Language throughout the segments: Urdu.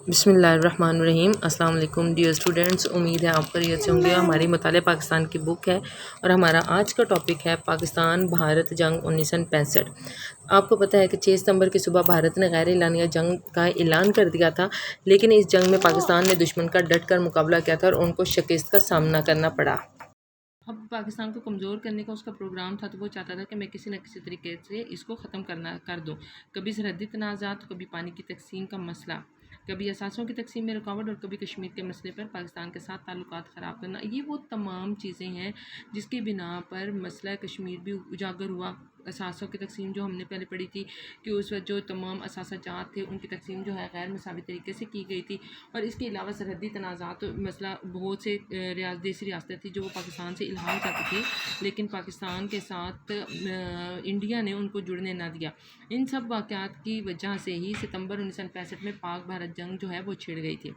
بسم اللہ الرحمن الرحیم۔ السلام علیکم ڈیئر اسٹوڈنٹس، امید ہے آپ خیریت سے ہوں گے۔ ہماری مطالعہ پاکستان کی بک ہے اور ہمارا آج کا ٹاپک ہے پاکستان بھارت جنگ 1965۔ آپ کو پتہ ہے کہ 6 ستمبر کی صبح بھارت نے غیر اعلانیہ جنگ کا اعلان کر دیا تھا، لیکن اس جنگ میں پاکستان نے دشمن کا ڈٹ کر مقابلہ کیا تھا اور ان کو شکست کا سامنا کرنا پڑا۔ اب پاکستان کو کمزور کرنے کا اس کا پروگرام تھا، تو وہ چاہتا تھا کہ میں کسی نہ کسی طریقے سے اس کو ختم کر دوں۔ کبھی سرحدی تنازعات، کبھی پانی کی تقسیم کا مسئلہ، کبھی اثاثوں کی تقسیم میں رکاوٹ، اور کبھی کشمیر کے مسئلے پر پاکستان کے ساتھ تعلقات خراب کرنا۔ یہ وہ تمام چیزیں ہیں جس کی بنا پر مسئلہ کشمیر بھی اجاگر ہوا۔ اثاثوں کی تقسیم جو ہم نے پہلے پڑھی تھی کہ اس وقت جو تمام اثاثہ جات تھے ان کی تقسیم جو ہے غیر مساوی طریقے سے کی گئی تھی، اور اس کے علاوہ سرحدی تنازعات مسئلہ بہت سے دیسی ریاستیں تھیں جو وہ پاکستان سے الحاق چاہتی تھی، لیکن پاکستان کے ساتھ انڈیا نے ان کو جڑنے نہ دیا۔ ان سب واقعات کی وجہ سے ہی ستمبر 1965 میں پاک بھارت جنگ جو ہے وہ چھڑ گئی تھی۔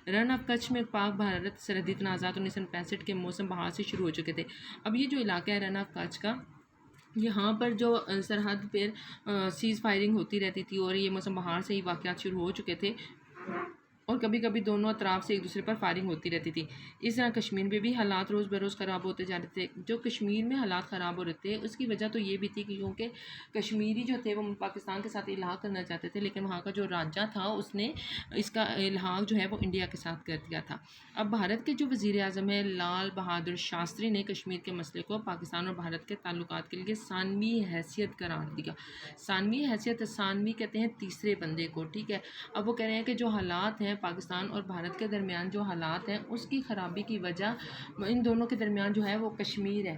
رن آف کچھ میں پاک بھارت سرحدی تنازعات 1965 کے موسم بہار سے شروع ہو چکے تھے۔ اب یہ جو علاقہ ہے رن آف کچھ کا، یہاں پر جو سرحد پر سیز فائرنگ ہوتی رہتی تھی اور یہ موسم بہار سے ہی واقعات شروع ہو چکے تھے، اور کبھی کبھی دونوں اطراف سے ایک دوسرے پر فائرنگ ہوتی رہتی تھی۔ اس طرح کشمیر میں بھی حالات روز بروز خراب ہوتے جا رہے تھے۔ جو کشمیر میں حالات خراب ہو رہے تھے اس کی وجہ تو یہ بھی تھی کہ کیونکہ کشمیری جو تھے وہ پاکستان کے ساتھ الحاق کرنا چاہتے تھے، لیکن وہاں کا جو راجہ تھا اس نے اس کا الحاق جو ہے وہ انڈیا کے ساتھ کر دیا تھا۔ اب بھارت کے جو وزیر اعظم ہے لال بہادر شاستری نے کشمیر کے مسئلے کو پاکستان اور بھارت کے تعلقات کے لیے ثانوی حیثیت قرار دیا۔ ثانوی حیثیت، ثانوی کہتے ہیں تیسرے بندے کو، ٹھیک ہے۔ اب وہ کہہ رہے ہیں کہ جو حالات ہیں پاکستان اور بھارت کے درمیان، جو حالات ہیں اس کی خرابی کی وجہ ان دونوں کے درمیان جو ہے وہ کشمیر ہے،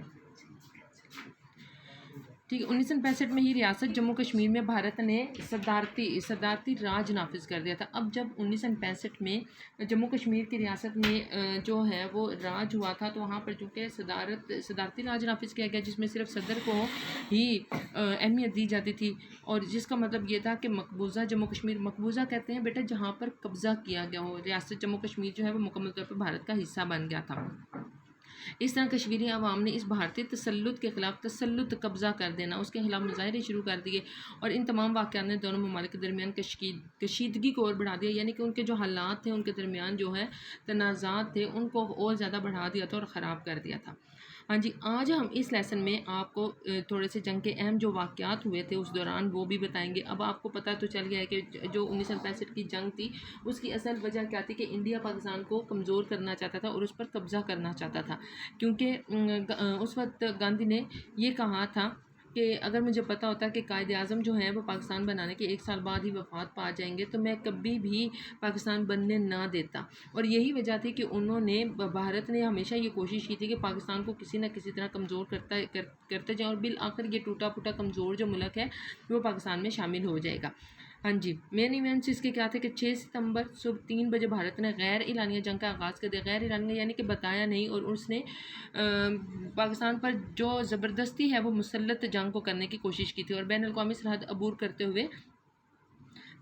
ٹھیک ہے۔ 1965 میں ہی ریاست جموں کشمیر میں بھارت نے صدارتی راج نافذ کر دیا تھا۔ اب جب 1965 میں جموں کشمیر کی ریاست میں جو ہے وہ راج ہوا تھا، تو وہاں پر جو کہ صدارتی راج نافذ کیا گیا، جس میں صرف صدر کو ہی اہمیت دی جاتی تھی، اور جس کا مطلب یہ تھا کہ مقبوضہ جموں کشمیر، مقبوضہ کہتے ہیں بیٹا جہاں پر قبضہ کیا گیا ہو، ریاست جموں کشمیر جو ہے وہ مکمل طور پر بھارت کا حصہ بن گیا تھا۔ اس طرح کشمیری عوام نے اس بھارتی تسلط کے خلاف قبضہ کر دینا، اس کے خلاف مظاہرے شروع کر دیے، اور ان تمام واقعات نے دونوں ممالک کے درمیان کشیدگی کو اور بڑھا دیا، یعنی کہ ان کے جو حالات تھے، ان کے درمیان جو ہے تنازعات تھے، ان کو اور زیادہ بڑھا دیا تھا اور خراب کر دیا تھا۔ ہاں جی، آج ہم اس لیسن میں آپ کو تھوڑے سے جنگ کے اہم جو واقعات ہوئے تھے اس دوران وہ بھی بتائیں گے۔ اب آپ کو پتہ تو چل گیا ہے کہ جو 1965 کی جنگ تھی اس کی اصل وجہ کیا تھی، کہ انڈیا پاکستان کو کمزور کرنا چاہتا تھا اور اس پر قبضہ کرنا چاہتا تھا، کیونکہ اس وقت گاندھی نے یہ کہا تھا کہ اگر مجھے پتہ ہوتا کہ قائد اعظم جو ہیں وہ پاکستان بنانے کے 1 سال بعد ہی وفات پا جائیں گے تو میں کبھی بھی پاکستان بننے نہ دیتا۔ اور یہی وجہ تھی کہ بھارت نے ہمیشہ یہ کوشش کی تھی کہ پاکستان کو کسی نہ کسی طرح کمزور کرتے جائیں، اور بالآخر یہ ٹوٹا پھوٹا کمزور جو ملک ہے وہ پاکستان میں شامل ہو جائے گا۔ ہاں جی، مین ایونٹس اس کے کیا تھے کہ 6 ستمبر صبح 3 بجے بھارت نے غیر اعلانیہ جنگ کا آغاز کر دیا۔ غیر اعلانیہ یعنی کہ بتایا نہیں، اور اس نے پاکستان پر جو زبردستی ہے وہ مسلط جنگ کو کرنے کی کوشش کی تھی، اور بین الاقوامی سرحد عبور کرتے ہوئے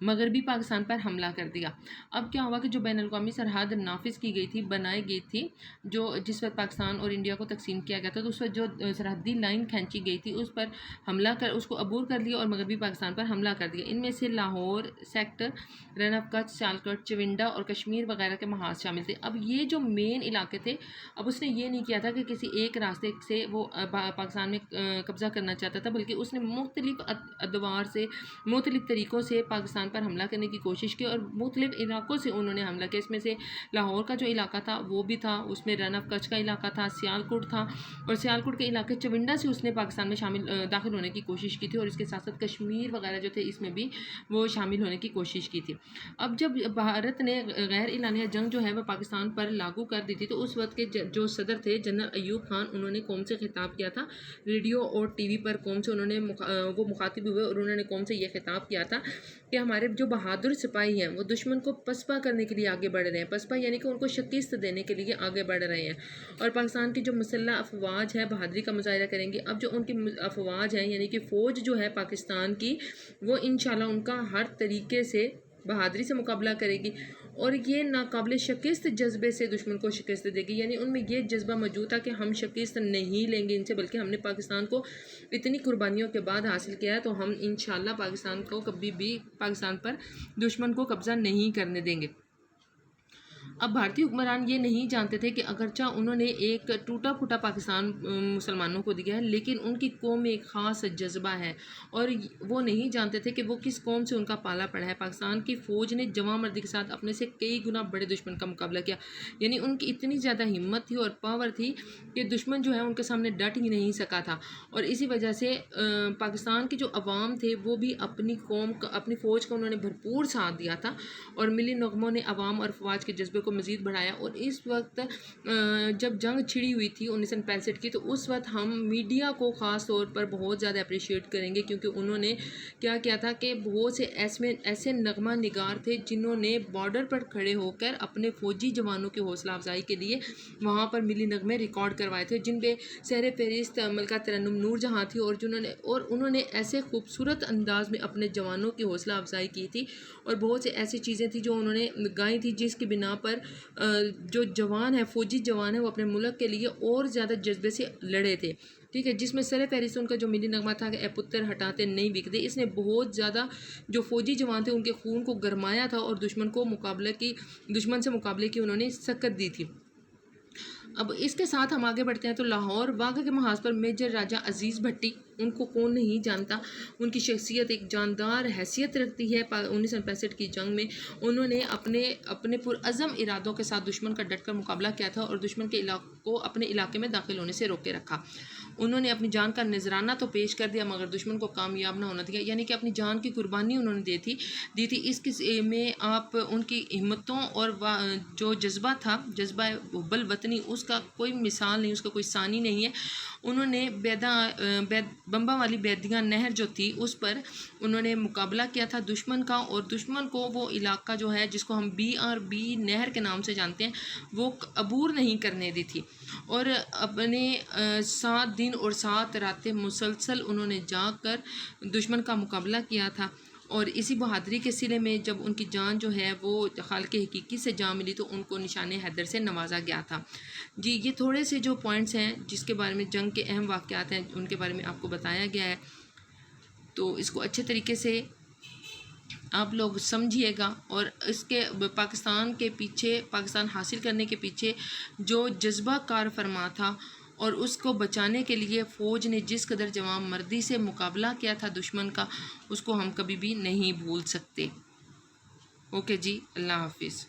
مغربی پاکستان پر حملہ کر دیا۔ اب کیا ہوا کہ جو بین الاقوامی سرحد نافذ کی گئی تھی، بنائی گئی تھی، جس وقت پاکستان اور انڈیا کو تقسیم کیا گیا تھا، تو اس وقت جو سرحدی لائن کھینچی گئی تھی اس پر حملہ اس کو عبور کر لیا اور مغربی پاکستان پر حملہ کر دیا۔ ان میں سے لاہور سیکٹر، رن آف کچھ، سیالکوٹ، چونڈا اور کشمیر وغیرہ کے محاذ شامل تھے۔ اب یہ جو مین علاقے تھے، اب اس نے یہ نہیں کیا تھا کہ کسی ایک راستے سے وہ پاکستان میں قبضہ کرنا چاہتا تھا، بلکہ اس نے مختلف ادوار سے، مختلف طریقوں سے پاکستان پر حملہ کرنے کی کوشش کی، اور مختلف علاقوں سے انہوں نے حملہ کیا۔ اس میں سے لاہور کا جو علاقہ تھا وہ بھی تھا، اس میں رن آف کچھ کا علاقہ تھا، سیالکوٹ تھا، اور سیالکوٹ کے علاقے چونڈا سے اس نے پاکستان میں داخل ہونے کی کوشش کی تھی، اور اس کے ساتھ ساتھ کشمیر وغیرہ جو تھے اس میں بھی وہ شامل ہونے کی کوشش کی تھی۔ اب جب بھارت نے غیر اعلانیہ جنگ جو ہے وہ پاکستان پر لاگو کر دی تھی، تو اس وقت کے جو صدر تھے جنرل ایوب خان، انہوں نے قوم سے خطاب کیا تھا، ریڈیو اور ٹی وی پر قوم سے انہوں نے وہ مخاطب ہوئے، اور انہوں نے قوم سے یہ خطاب کیا تھا کہ ہمارے جو بہادر سپاہی ہیں وہ دشمن کو پسپا کرنے کے لیے آگے بڑھ رہے ہیں، پسپا یعنی کہ ان کو شکست دینے کے لیے آگے بڑھ رہے ہیں، اور پاکستان کی جو مسلح افواج ہے بہادری کا مظاہرہ کریں گے۔ اب جو ان کی افواج ہیں یعنی کہ فوج جو ہے پاکستان کی، وہ انشاءاللہ ان کا ہر طریقے سے بہادری سے مقابلہ کرے گی، اور یہ ناقابل شکست جذبے سے دشمن کو شکست دے گی، یعنی ان میں یہ جذبہ موجود تھا کہ ہم شکست نہیں لیں گے ان سے، بلکہ ہم نے پاکستان کو اتنی قربانیوں کے بعد حاصل کیا ہے، تو ہم انشاءاللہ پاکستان کو کبھی بھی پاکستان پر دشمن کو قبضہ نہیں کرنے دیں گے۔ اب بھارتی حکمران یہ نہیں جانتے تھے کہ اگرچہ انہوں نے ایک ٹوٹا پھوٹا پاکستان مسلمانوں کو دیا ہے، لیکن ان کی قوم میں ایک خاص جذبہ ہے، اور وہ نہیں جانتے تھے کہ وہ کس قوم سے ان کا پالا پڑا ہے۔ پاکستان کی فوج نے جواں مردی کے ساتھ اپنے سے کئی گنا بڑے دشمن کا مقابلہ کیا، یعنی ان کی اتنی زیادہ ہمت تھی اور پاور تھی کہ دشمن جو ہے ان کے سامنے ڈٹ ہی نہیں سکا تھا، اور اسی وجہ سے پاکستان کے جو عوام تھے وہ بھی اپنی قوم کا، اپنی فوج کا انہوں نے بھرپور ساتھ دیا تھا، اور ملی نغموں نے عوام اور فوج کے جذبے کو مزید بڑھایا۔ اور اس وقت جب جنگ چھڑی ہوئی تھی 1965 کی، تو اس وقت ہم میڈیا کو خاص طور پر بہت زیادہ اپریشیٹ کریں گے، کیونکہ انہوں نے کیا کیا تھا کہ بہت سے ایسے نغمہ نگار تھے جنہوں نے بارڈر پر کھڑے ہو کر اپنے فوجی جوانوں کی حوصلہ افزائی کے لیے وہاں پر ملی نغمے ریکارڈ کروائے تھے، جن پہ سہر فہرست ملکہ ترنم نور جہاں تھی، اور انہوں نے ایسے خوبصورت انداز میں اپنے جوانوں کی حوصلہ افزائی کی تھی، اور بہت سے ایسی چیزیں تھیں جو انہوں نے گائی تھی، جس کی بنا پر جو جوان ہیں، فوجی جوان ہیں، وہ اپنے ملک کے لیے اور زیادہ جذبے سے لڑے تھے، ٹھیک ہے، جس میں سر فہرست ان کا جو ملی نغمہ تھا کہ اے پتر ہٹاتے نہیں بکتے، اس نے بہت زیادہ جو فوجی جوان تھے ان کے خون کو گرمایا تھا، اور دشمن سے مقابلے کی انہوں نے سکت دی تھی۔ اب اس کے ساتھ ہم آگے بڑھتے ہیں تو لاہور واقعہ کے محاذ پر میجر راجہ عزیز بھٹی، ان کو کون نہیں جانتا، ان کی شخصیت ایک جاندار حیثیت رکھتی ہے۔ 1965 کی جنگ میں انہوں نے اپنے پرعزم ارادوں کے ساتھ دشمن کا ڈٹ کر مقابلہ کیا تھا، اور دشمن کے کو اپنے علاقے میں داخل ہونے سے روکے رکھا۔ انہوں نے اپنی جان کا نذرانہ تو پیش کر دیا، مگر دشمن کو کامیاب نہ ہونا دیا، یعنی کہ اپنی جان کی قربانی انہوں نے دی تھی۔ اس میں آپ ان کی ہمتوں اور جو جذبہ تھا، جذبہ حب الوطنی، اس کا کوئی مثال نہیں، اس کا کوئی ثانی نہیں ہے۔ انہوں نے بمبا والی بیدیاں نہر جو تھی اس پر انہوں نے مقابلہ کیا تھا دشمن کا، اور دشمن کو وہ علاقہ جو ہے جس کو ہم BRB نہر کے نام سے جانتے ہیں وہ عبور نہیں کرنے دی تھی، اور اپنے 7 دن اور 7 راتیں مسلسل انہوں نے جا کر دشمن کا مقابلہ کیا تھا، اور اسی بہادری کے صلے میں جب ان کی جان جو ہے وہ خالق حقیقی سے جا ملی تو ان کو نشان حیدر سے نوازا گیا تھا۔ جی، یہ تھوڑے سے جو پوائنٹس ہیں جس کے بارے میں جنگ کے اہم واقعات ہیں ان کے بارے میں آپ کو بتایا گیا ہے، تو اس کو اچھے طریقے سے آپ لوگ سمجھیے گا، اور اس کے پاکستان حاصل کرنے کے پیچھے جو جذبہ کار فرما تھا، اور اس کو بچانے کے لیے فوج نے جس قدر جواں مردی سے مقابلہ کیا تھا دشمن کا، اس کو ہم کبھی بھی نہیں بھول سکتے۔ اوکے جی، اللہ حافظ۔